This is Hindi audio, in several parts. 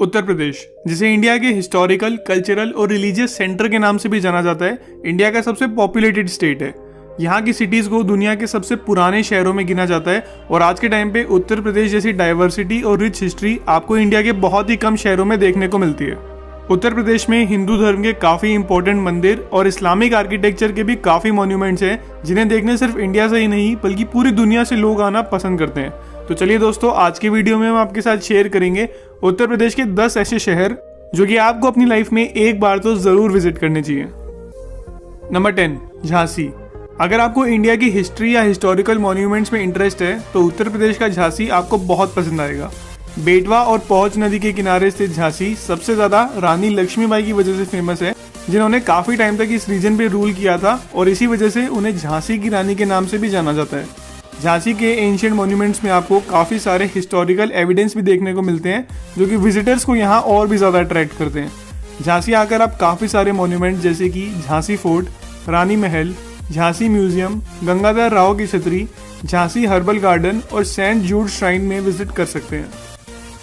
उत्तर प्रदेश, जिसे इंडिया के हिस्टोरिकल, कल्चरल और रिलीजियस सेंटर के नाम से भी जाना जाता है, इंडिया का सबसे पॉपुलेटेड स्टेट है। यहाँ की सिटीज़ को दुनिया के सबसे पुराने शहरों में गिना जाता है और आज के टाइम पे उत्तर प्रदेश जैसी डाइवर्सिटी और रिच हिस्ट्री आपको इंडिया के बहुत ही कम शहरों में देखने को मिलती है। उत्तर प्रदेश में हिंदू धर्म के काफ़ी इंपॉर्टेंट मंदिर और इस्लामिक आर्किटेक्चर के भी काफ़ी मॉन्यूमेंट्स हैं, जिन्हें देखने सिर्फ इंडिया से ही नहीं बल्कि पूरी दुनिया से लोग आना पसंद करते हैं। तो चलिए दोस्तों, आज की वीडियो में हम आपके साथ शेयर करेंगे उत्तर प्रदेश के 10 ऐसे शहर जो कि आपको अपनी लाइफ में एक बार तो ज़रूर विजिट करने चाहिए। नंबर 10, झांसी। अगर आपको इंडिया की हिस्ट्री या हिस्टोरिकल मॉन्यूमेंट्स में इंटरेस्ट है तो उत्तर प्रदेश का झांसी आपको बहुत पसंद आएगा। बेटवा और पौज नदी के किनारे स्थित झांसी सबसे ज़्यादा रानी लक्ष्मीबाई की वजह से फेमस है, जिन्होंने काफ़ी टाइम तक इस रीजन पे रूल किया था और इसी वजह से उन्हें झांसी की रानी के नाम से भी जाना जाता है। झांसी के एंशिएंट मॉन्यूमेंट्स में आपको काफ़ी सारे हिस्टोरिकल एविडेंस भी देखने को मिलते हैं, जो कि विजिटर्स को यहाँ और भी ज़्यादा अट्रैक्ट करते हैं। झांसी आकर आप काफ़ी सारे मॉन्यूमेंट जैसे कि झांसी फोर्ट, रानी महल, झांसी म्यूजियम, गंगाधर राव की छतरी, झांसी हर्बल गार्डन और सेंट जूड श्राइन में विजिट कर सकते हैं।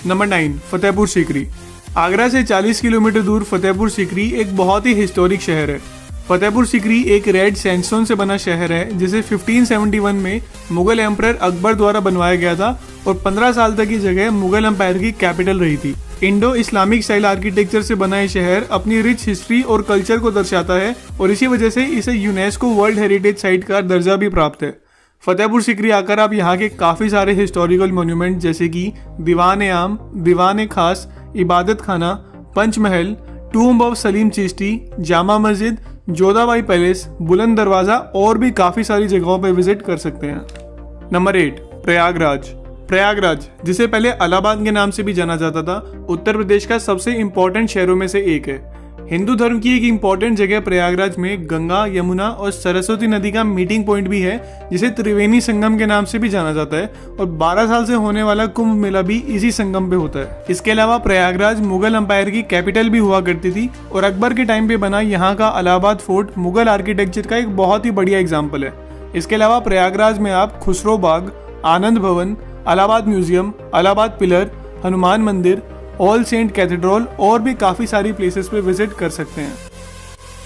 नंबर 9, फतेहपुर सीकरी। आगरा से 40 किलोमीटर दूर फतेहपुर सीकरी एक बहुत ही हिस्टोरिक शहर है। फतेहपुर सीकरी एक रेड सैंडस्टोन से बना शहर है, जिसे 1571 में मुगल एम्परर अकबर द्वारा बनवाया गया था और 15 साल तक ये जगह मुगल एम्पायर की कैपिटल रही थी। इंडो इस्लामिक स्टाइल आर्किटेक्चर से बना ये शहर अपनी रिच हिस्ट्री और कल्चर को दर्शाता है और इसी वजह से इसे यूनेस्को वर्ल्ड हेरिटेज साइट का दर्जा भी प्राप्त है। फतेहपुर सीकरी आकर आप यहाँ के काफ़ी सारे हिस्टोरिकल मॉन्यूमेंट जैसे कि दीवान आम, दीवान खास, इबादत खाना, Panchmahal, tomb of Salim Chishti, Jama Masjid, Jodha Bai palace, बुलंद दरवाज़ा और भी काफ़ी सारी जगहों पर विजिट कर सकते हैं। नंबर 8, प्रयागराज। प्रयागराज, जिसे पहले इलाहाबाद के नाम से भी जाना जाता था, उत्तर प्रदेश का सबसे इम्पोर्टेंट शहरों में से एक है। हिंदू धर्म की एक इम्पॉर्टेंट जगह प्रयागराज में गंगा, यमुना और सरस्वती नदी का मीटिंग पॉइंट भी है, जिसे त्रिवेणी संगम के नाम से भी जाना जाता है और 12 साल से होने वाला कुंभ मेला भी इसी संगम पे होता है। इसके अलावा प्रयागराज मुगल एम्पायर की कैपिटल भी हुआ करती थी और अकबर के टाइम पे बना यहाँ का इलाहाबाद फोर्ट मुगल आर्किटेक्चर का एक बहुत ही बढ़िया एग्जाम्पल है। इसके अलावा प्रयागराज में आप खुसरो बाग, आनंद भवन, इलाहाबाद म्यूजियम, इलाहाबाद पिलर, हनुमान मंदिर, ऑल सेंट कैथेड्रल और भी काफ़ी सारी प्लेसेस पे विजिट कर सकते हैं।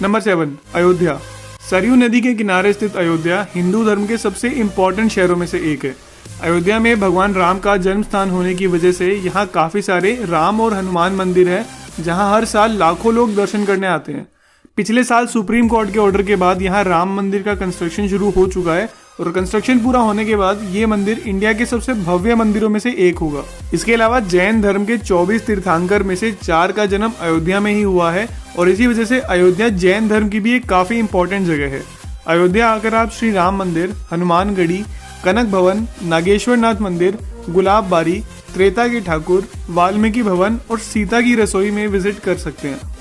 नंबर 7, अयोध्या। सरयू नदी के किनारे स्थित अयोध्या हिंदू धर्म के सबसे इम्पोर्टेंट शहरों में से एक है। अयोध्या में भगवान राम का जन्म स्थान होने की वजह से यहाँ काफ़ी सारे राम और हनुमान मंदिर हैं, जहाँ हर साल लाखों लोग दर्शन करने आते हैं। पिछले साल सुप्रीम कोर्ट के ऑर्डर के बाद यहाँ राम मंदिर का कंस्ट्रक्शन शुरू हो चुका है और कंस्ट्रक्शन पूरा होने के बाद ये मंदिर इंडिया के सबसे भव्य मंदिरों में से एक होगा। इसके अलावा जैन धर्म के 24 तीर्थंकर में से 4 का जन्म अयोध्या में ही हुआ है और इसी वजह से अयोध्या जैन धर्म की भी एक काफ़ी इंपॉर्टेंट जगह है। अयोध्या आकर आप श्री राम मंदिर, हनुमानगढ़ी, कनक भवन, नागेश्वर नाथ मंदिर, गुलाब बारी, त्रेता के ठाकुर, वाल्मीकि भवन और सीता की रसोई में विजिट कर सकते हैं।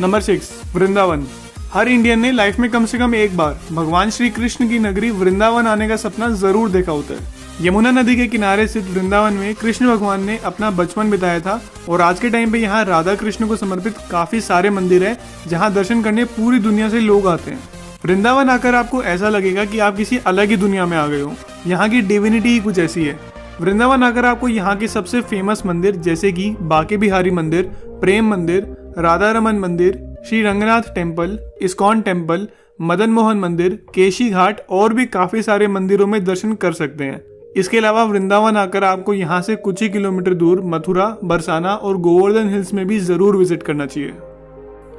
नंबर 6, वृंदावन। हर इंडियन ने लाइफ में कम से कम एक बार भगवान श्री कृष्ण की नगरी वृंदावन आने का सपना जरूर देखा होता है। यमुना नदी के किनारे स्थित वृंदावन में कृष्ण भगवान ने अपना बचपन बिताया था और आज के टाइम पे यहाँ राधा कृष्ण को समर्पित काफी सारे मंदिर हैं, जहाँ दर्शन करने पूरी दुनिया से लोग आते हैं। वृंदावन आकर आपको ऐसा लगेगा कि आप किसी अलग ही दुनिया में आ गए हो। यहाँ की डिविनिटी ही कुछ ऐसी है। वृंदावन आकर आपको यहाँ के सबसे फेमस मंदिर जैसे कि बांके बिहारी मंदिर, प्रेम मंदिर, राधा रमन मंदिर, Shri Ranganath temple, ISKCON temple, Madan Mohan मंदिर, केशी घाट और भी काफी सारे मंदिरों में दर्शन कर सकते हैं। इसके अलावा वृंदावन आकर आपको यहाँ से कुछ ही किलोमीटर दूर मथुरा, बरसाना और गोवर्धन हिल्स में भी जरूर विजिट करना चाहिए।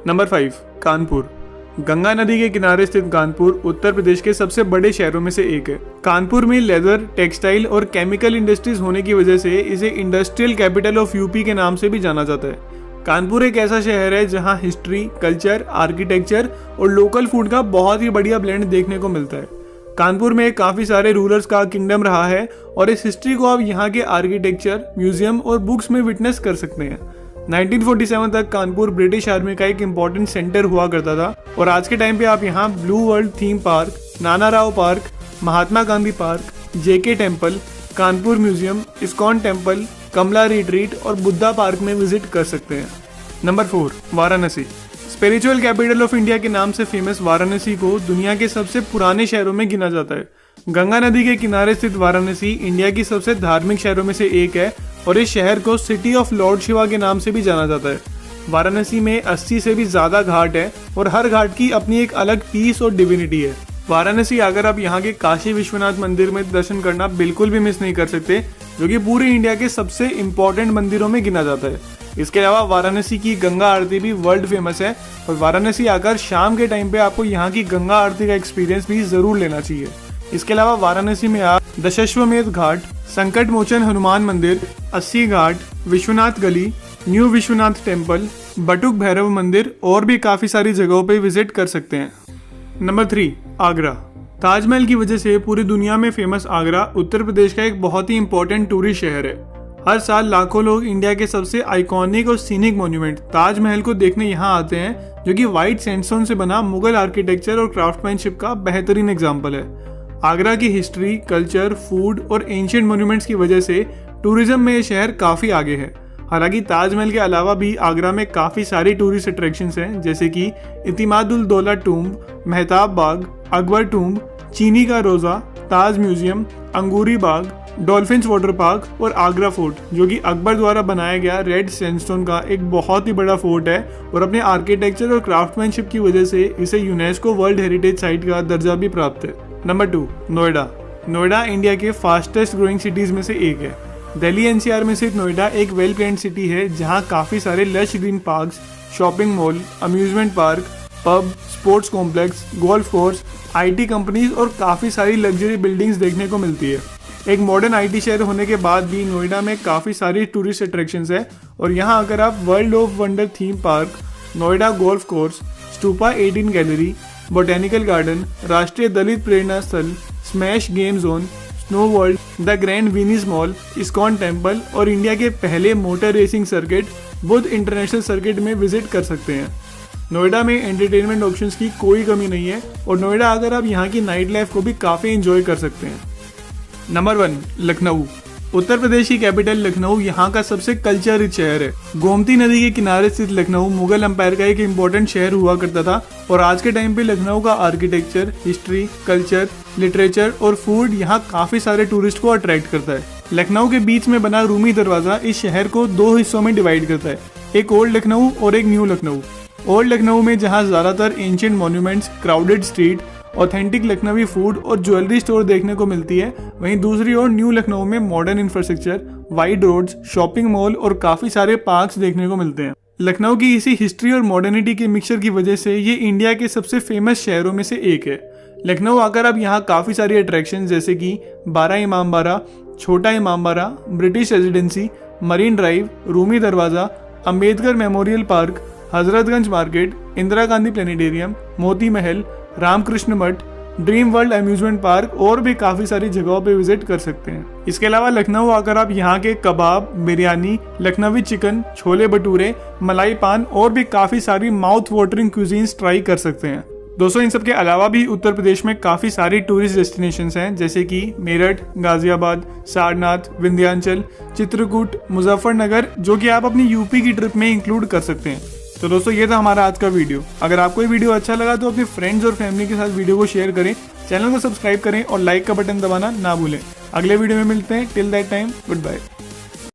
नंबर 5, कानपुर। गंगा नदी के किनारे स्थित कानपुर उत्तर प्रदेश के सबसे बड़े शहरों में से एक है। कानपुर में लेदर, टेक्सटाइल और केमिकल इंडस्ट्रीज होने की वजह से इसे इंडस्ट्रियल कैपिटल ऑफ यूपी के नाम से भी जाना जाता है। कानपुर एक ऐसा शहर है जहां हिस्ट्री, कल्चर, आर्किटेक्चर और लोकल फूड का बहुत ही बढ़िया ब्लेंड देखने को मिलता है। कानपुर में काफ़ी सारे रूलर्स का किंगडम रहा है और इस हिस्ट्री को आप यहाँ के आर्किटेक्चर, म्यूजियम और बुक्स में विटनेस कर सकते हैं। 1947 तक कानपुर ब्रिटिश आर्मी का एक इम्पॉर्टेंट सेंटर हुआ करता था और आज के टाइम पे आप यहाँ blue world theme park, Nana Rao park, Mahatma Gandhi park, JK temple, Kanpur museum, ISKCON temple, Kamla retreat और बुद्धा पार्क में विजिट कर सकते हैं। Number 4, Varanasi. Spiritual capital of India के नाम से फेमस वाराणसी को दुनिया के सबसे पुराने शहरों में गिना जाता है। गंगा नदी के किनारे स्थित वाराणसी इंडिया की सबसे धार्मिक शहरों में से एक है और इस शहर को सिटी ऑफ लॉर्ड शिवा के नाम से भी जाना जाता है। वाराणसी में 80 से भी ज़्यादा घाट है और हर घाट की अपनी एक अलग पीस और डिविनिटी है। वाराणसी आकर आप यहाँ के काशी विश्वनाथ मंदिर में दर्शन करना बिल्कुल भी मिस नहीं कर सकते, जो कि पूरे इंडिया के सबसे इम्पोर्टेंट मंदिरों में गिना जाता है। इसके अलावा वाराणसी की गंगा आरती भी वर्ल्ड फेमस है और वाराणसी आकर शाम के टाइम पे आपको यहाँ की गंगा आरती का एक्सपीरियंस भी जरूर लेना चाहिए। इसके अलावा वाराणसी में आप दशाश्वमेध घाट, संकट मोचन हनुमान मंदिर, 80 घाट, विश्वनाथ गली, न्यू विश्वनाथ टेम्पल, बटुक भैरव मंदिर और भी काफी सारी जगहों पे विजिट कर सकते हैं। नंबर 3, आगरा। ताजमहल की वजह से पूरी दुनिया में फेमस आगरा उत्तर प्रदेश का एक बहुत ही इंपॉर्टेंट टूरिस्ट शहर है। हर साल लाखों लोग इंडिया के सबसे आइकॉनिक और सीनिक मॉन्यूमेंट ताजमहल को देखने यहाँ आते हैं, जो कि व्हाइट सैंडस्टोन से बना मुगल आर्किटेक्चर और क्राफ्टमैनशिप का बेहतरीन एग्जाम्पल है। आगरा की हिस्ट्री, कल्चर, फूड और एंशिएंट मॉन्यूमेंट्स की वजह से टूरिज्म में ये शहर काफ़ी आगे है। हालांकि ताजमहल के अलावा भी आगरा में काफ़ी सारी टूरिस्ट अट्रैक्शंस हैं, जैसे कि इतिमादुल दौला टूम्ब, मेहताब बाग, अकबर टूम्ब, चीनी का रोज़ा, ताज म्यूजियम, अंगूरी बाग, डॉल्फिन्स वाटर पार्क और आगरा फोर्ट, जो कि अकबर द्वारा बनाया गया रेड सैंडस्टोन का एक बहुत ही बड़ा फोर्ट है और अपने आर्किटेक्चर और क्राफ्टमैनशिप की वजह से इसे यूनेस्को वर्ल्ड हेरिटेज साइट का दर्जा भी प्राप्त है। नंबर 2, नोएडा। नोएडा इंडिया के फास्टेस्ट ग्रोइंग सिटीज में से एक है। दिल्ली एनसीआर में स्थित नोएडा एक वेल प्लान्ड सिटी है, जहां काफी सारे lush green parks, shopping mall, amusement park, pub, sports complex, golf course, IT companies और काफी सारी लग्जरी बिल्डिंग्स देखने को मिलती है। एक मॉडर्न आईटी शहर होने के बाद भी नोएडा में काफी सारी टूरिस्ट अट्रैक्शंस है और यहाँ अगर आप world of wonder theme park, Noida golf course, stupa 18 gallery, botanical garden, Rashtriya Dalit Prerna Sthal, smash game zone, snow world, the grand Venice mall, ISKCON temple और इंडिया के पहले motor racing circuit Buddh international circuit में विजिट कर सकते हैं। नोएडा में एंटरटेनमेंट ऑप्शंस की कोई कमी नहीं है और नोएडा आकर आप यहाँ की नाइट लाइफ को भी काफ़ी एंजॉय कर सकते हैं। नंबर 1, लखनऊ। उत्तर प्रदेश की कैपिटल लखनऊ यहाँ का सबसे कल्चर रिच शहर है। गोमती नदी के किनारे स्थित लखनऊ मुगल एम्पायर का एक इम्पोर्टेंट शहर हुआ करता था और आज के टाइम पे लखनऊ का आर्किटेक्चर, हिस्ट्री, कल्चर, लिटरेचर और फूड यहाँ काफी सारे टूरिस्ट को अट्रैक्ट करता है। लखनऊ के बीच में बना रूमी दरवाजा इस शहर को 2 हिस्सों में डिवाइड करता है, एक ओल्ड लखनऊ और एक न्यू लखनऊ। ओल्ड लखनऊ में जहाँ ज्यादातर ancient monuments, crowded street, authentic Lucknowi food और ज्वेलरी स्टोर देखने को मिलती है, वहीं दूसरी ओर न्यू लखनऊ में modern infrastructure, wide roads, shopping mall और काफी सारे पार्क्स देखने को मिलते हैं। लखनऊ की इसी हिस्ट्री और मॉडर्निटी के मिक्सचर की वजह से ये इंडिया के सबसे फेमस शहरों में से एक है। लखनऊ आकर अब यहाँ काफी सारी अट्रैक्शन जैसे कि 12 इमाम बाड़ा, Chhota Imam Bara, British residency, marine drive, Rumi Darwaza, Ambedkar memorial park, Hazratganj market, Indira Gandhi planetarium, Moti Mahal, Ramakrishna मठ, ड्रीम वर्ल्ड अम्यूजमेंट पार्क और भी काफी सारी जगहों पे विजिट कर सकते हैं। इसके अलावा लखनऊ आकर आप यहाँ के कबाब, बिरयानी, लखनवी चिकन, छोले भटूरे, मलाई पान और भी काफी सारी माउथ वाटरिंग क्यूजीन्स ट्राई कर सकते हैं। दोस्तों, इन सब के अलावा भी उत्तर प्रदेश में काफी सारी टूरिस्ट डेस्टिनेशंस हैं, जैसे कि मेरठ, गाजियाबाद, सारनाथ, विंध्याचल, चित्रकूट, मुजफ्फरनगर, जो कि आप अपनी यूपी की ट्रिप में इंक्लूड कर सकते हैं। तो दोस्तों, ये था हमारा आज का वीडियो। अगर आपको ये वीडियो अच्छा लगा तो अपने फ्रेंड्स और फैमिली के साथ वीडियो को शेयर करें, चैनल को सब्सक्राइब करें और लाइक का बटन दबाना ना भूलें। अगले वीडियो में मिलते हैं। Till that time, good bye.